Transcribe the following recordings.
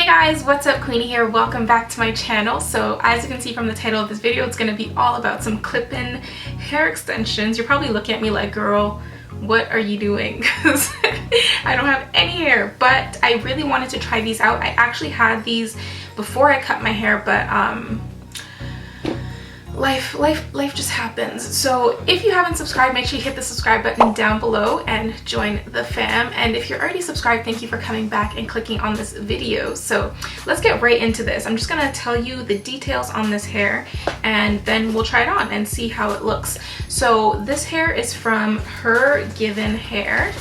Hey guys, what's up? Queenie here. Welcome back to my channel. So as you can see from the title of this video, it's going to be all about some clip-in hair extensions. You're probably looking at me like, girl, what are you doing? Because I don't have any hair, but I really wanted to try these out. I actually had these before I cut my hair, but life just happens. So if you haven't subscribed, make sure you hit the subscribe button down below and join the fam. And if you're already subscribed, thank you for coming back and clicking on this video. So let's get right into this. I'm just gonna tell you the details on this hair and then we'll try it on and see how it looks. So this hair is from Hergivenhair.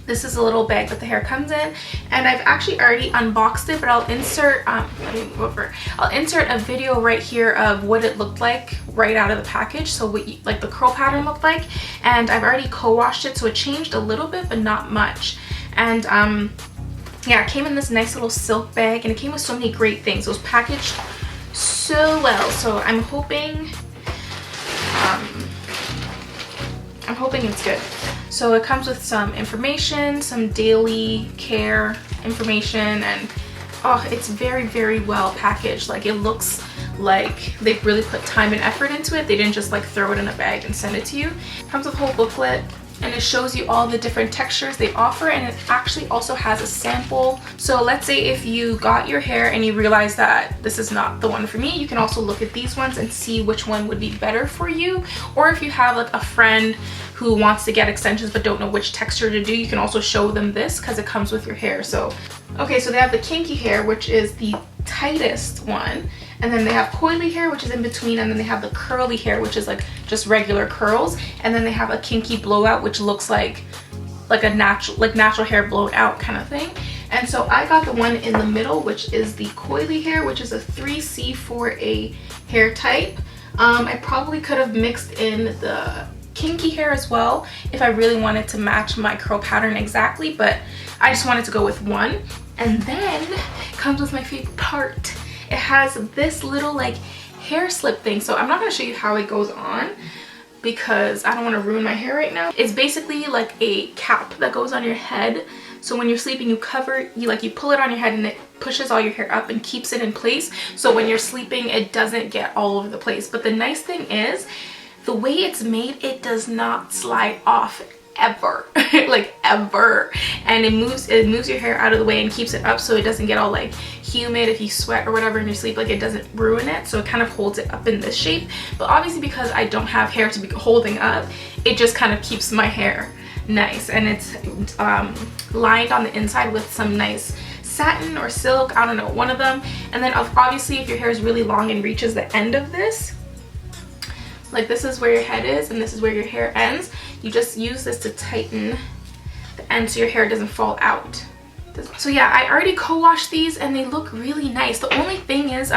This is a little bag that the hair comes in, and I've actually already unboxed it, but I'll insert I'll insert a video right here of what it looked like right out of the package, so what like the curl pattern looked like. And I've already co-washed it, so it changed a little bit but not much. And yeah, it came in this nice little silk bag, and it came with so many great things. It was packaged so well, so I'm hoping it's good. So it comes with some information, some daily care information, and oh, it's very, very well packaged. Like, it looks like they've really put time and effort into it. They didn't just like throw it in a bag and send it to you. It comes with a whole booklet, and it shows you all the different textures they offer, and it actually also has a sample. So let's say if you got your hair and you realize that this is not the one for me, you can also look at these ones and see which one would be better for you. Or if you have like a friend who wants to get extensions but don't know which texture to do, you can also show them this because it comes with your hair. So okay, so they have the kinky hair, which is the tightest one, and then they have coily hair, which is in between, and then they have the curly hair, which is like just regular curls, and then they have a kinky blowout, which looks like a natural hair blown out kind of thing. And so I got the one in the middle, which is the coily hair, which is a 3C4A hair type. I probably could have mixed in the kinky hair as well if I really wanted to match my curl pattern exactly, but I just wanted to go with one. And then it comes with my favorite part. It has this little like hair slip thing. So I'm not going to show you how it goes on because I don't want to ruin my hair right now. It's basically like a cap that goes on your head. So when you're sleeping, you pull it on your head, and it pushes all your hair up and keeps it in place. So when you're sleeping, it doesn't get all over the place. But the nice thing is, the way it's made, it does not slide off ever. Like ever. And it moves your hair out of the way and keeps it up so it doesn't get all like humid if you sweat or whatever in your sleep. Like, it doesn't ruin it, so it kind of holds it up in this shape. But obviously, because I don't have hair to be holding up, it just kind of keeps my hair nice. And it's lined on the inside with some nice satin or silk, I don't know, one of them. And then obviously, if your hair is really long and reaches the end of this, like this is where your head is and this is where your hair ends, you just use this to tighten the end so your hair doesn't fall out. So yeah, I already co-washed these and they look really nice. The only thing is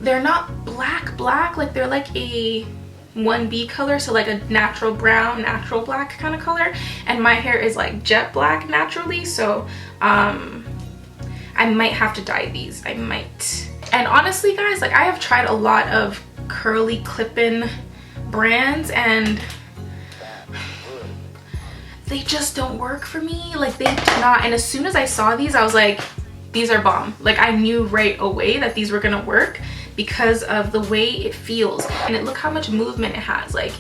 they're not black, like they're like a 1B color, so like a natural brown, natural black kind of color, and my hair is like jet black naturally, so I might have to dye these. I might. And honestly guys, like, I have tried a lot of curly clip-in brands and they just don't work for me. Like, they do not. And as soon as I saw these, I was like, these are bomb. Like, I knew right away that these were gonna work because of the way it feels, and look how much movement it has. Like,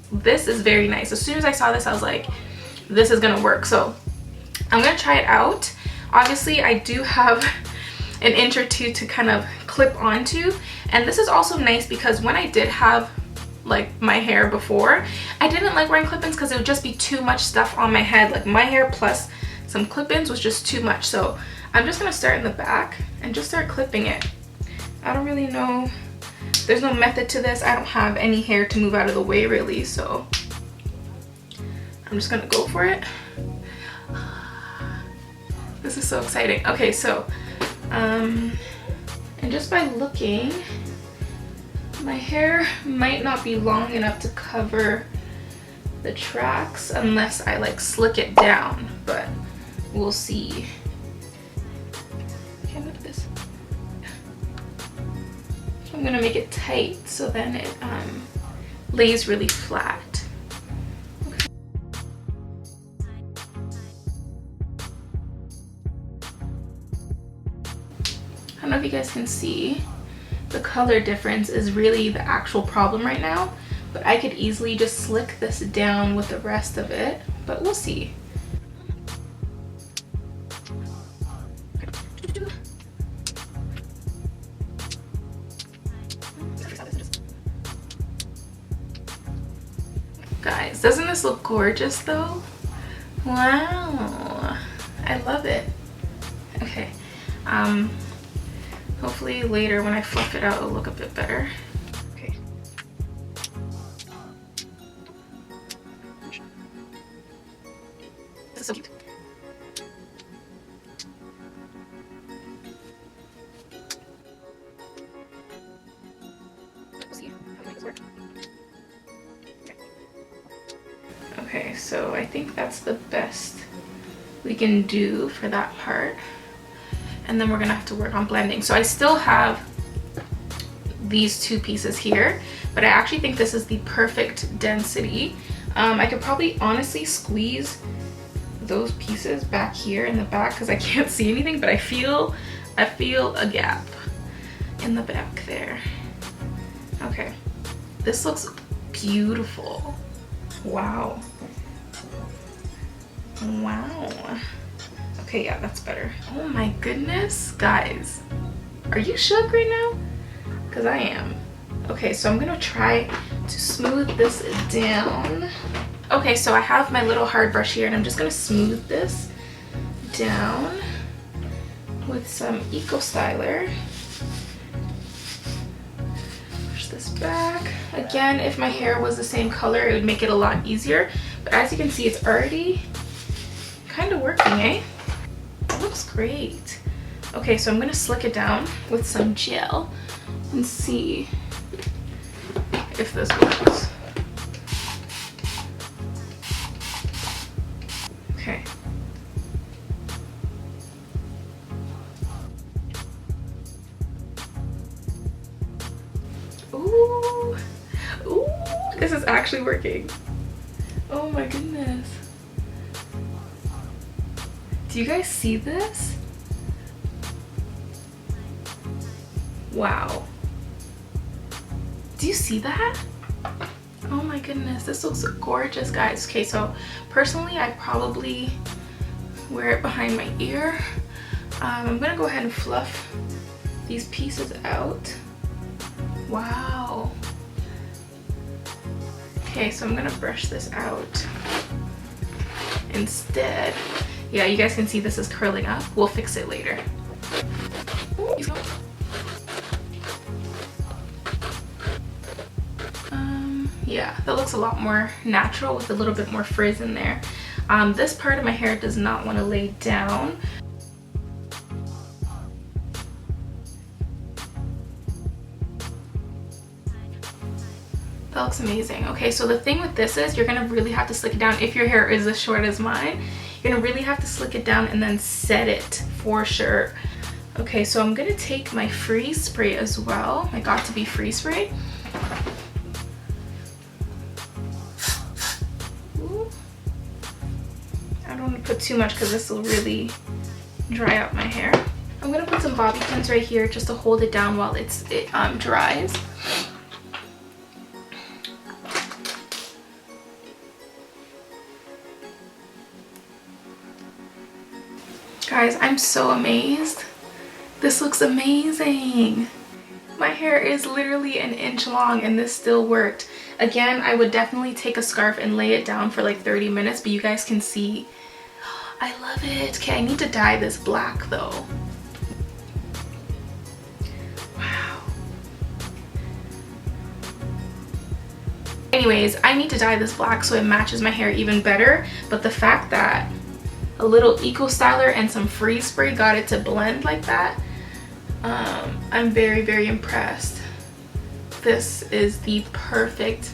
this is very nice. As soon as I saw this, I was like, this is gonna work. So I'm gonna try it out. Obviously, I do have an inch or two to kind of clip onto, and this is also nice because when I did have like my hair before, I didn't like wearing clip-ins because it would just be too much stuff on my head. Like, my hair plus some clip-ins was just too much. So I'm just gonna start in the back and just start clipping it. I don't really know, there's no method to this. I don't have any hair to move out of the way really, so I'm just gonna go for it. This is so exciting. Okay, so and just by looking, my hair might not be long enough to cover the tracks unless I like slick it down, but we'll see. Okay, look at this. I'm gonna make it tight so then it lays really flat. if you guys can see, the color difference is really the actual problem right now. But I could easily just slick this down with the rest of it, but we'll see. Guys, doesn't this look gorgeous though? Wow, I love it. Okay, hopefully later when I fluff it out it'll look a bit better. Okay. This is so cute. We'll see how to make this work. Okay, so I think that's the best we can do for that part. And then we're gonna have to work on blending. So I still have these two pieces here, but I actually think this is the perfect density. I could probably honestly squeeze those pieces back here in the back because I can't see anything, but I feel a gap in the back there. Okay, this looks beautiful. Wow. Wow. Okay, yeah, that's better. Oh my goodness, guys. Are you shook right now? Because I am. Okay, so I'm gonna try to smooth this down. Okay, so I have my little hard brush here and I'm just gonna smooth this down with some Eco Styler. Push this back. Again, if my hair was the same color, it would make it a lot easier. But as you can see, it's already kind of working, eh? It looks great. Okay, so I'm gonna slick it down with some gel and see if this works. Okay. Ooh, ooh, this is actually working. Oh my goodness. Do you guys see this? Wow. Do you see that? Oh my goodness, this looks gorgeous, guys. Okay, so personally, I probably wear it behind my ear. I'm gonna go ahead and fluff these pieces out. Wow. Okay, so I'm gonna brush this out instead. Yeah, you guys can see this is curling up. We'll fix it later. Yeah, that looks a lot more natural with a little bit more frizz in there. This part of my hair does not want to lay down. That looks amazing. Okay, so the thing with this is you're gonna really have to slick it down. If your hair is as short as mine, you're gonna really have to slick it down and then set it for sure. Okay, so I'm gonna take my freeze spray as well, my Got To Be freeze spray. Ooh. I don't want to put too much because this will really dry out my hair. I'm gonna put some bobby pins right here just to hold it down while it dries. Guys, I'm so amazed. This looks amazing. My hair is literally an inch long and this still worked. Again, I would definitely take a scarf and lay it down for like 30 minutes, but you guys can see. I love it. Okay, I need to dye this black though. Wow. Anyways, I need to dye this black so it matches my hair even better, but the fact that a little Eco Styler and some freeze spray got it to blend like that, I'm very, very impressed. This is the perfect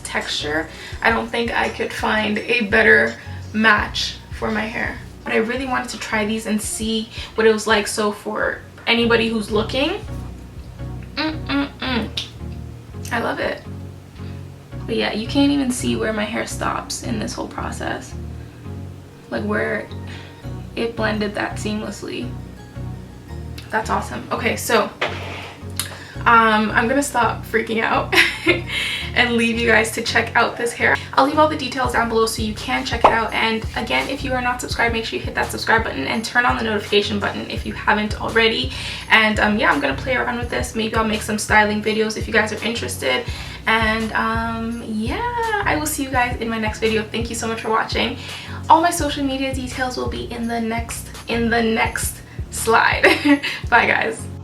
texture. I don't think I could find a better match for my hair. But I really wanted to try these and see what it was like. So for anybody who's looking, I love it. But yeah, you can't even see where my hair stops in this whole process. Like where it blended that seamlessly. That's awesome. Okay, so I'm gonna stop freaking out and leave you guys to check out this hair. I'll leave all the details down below so you can check it out. And again, if you are not subscribed, make sure you hit that subscribe button and turn on the notification button if you haven't already. And yeah, I'm gonna play around with this. Maybe I'll make some styling videos if you guys are interested. And yeah, I will see you guys in my next video. Thank you so much for watching. All my social media details will be in the next slide. Bye guys.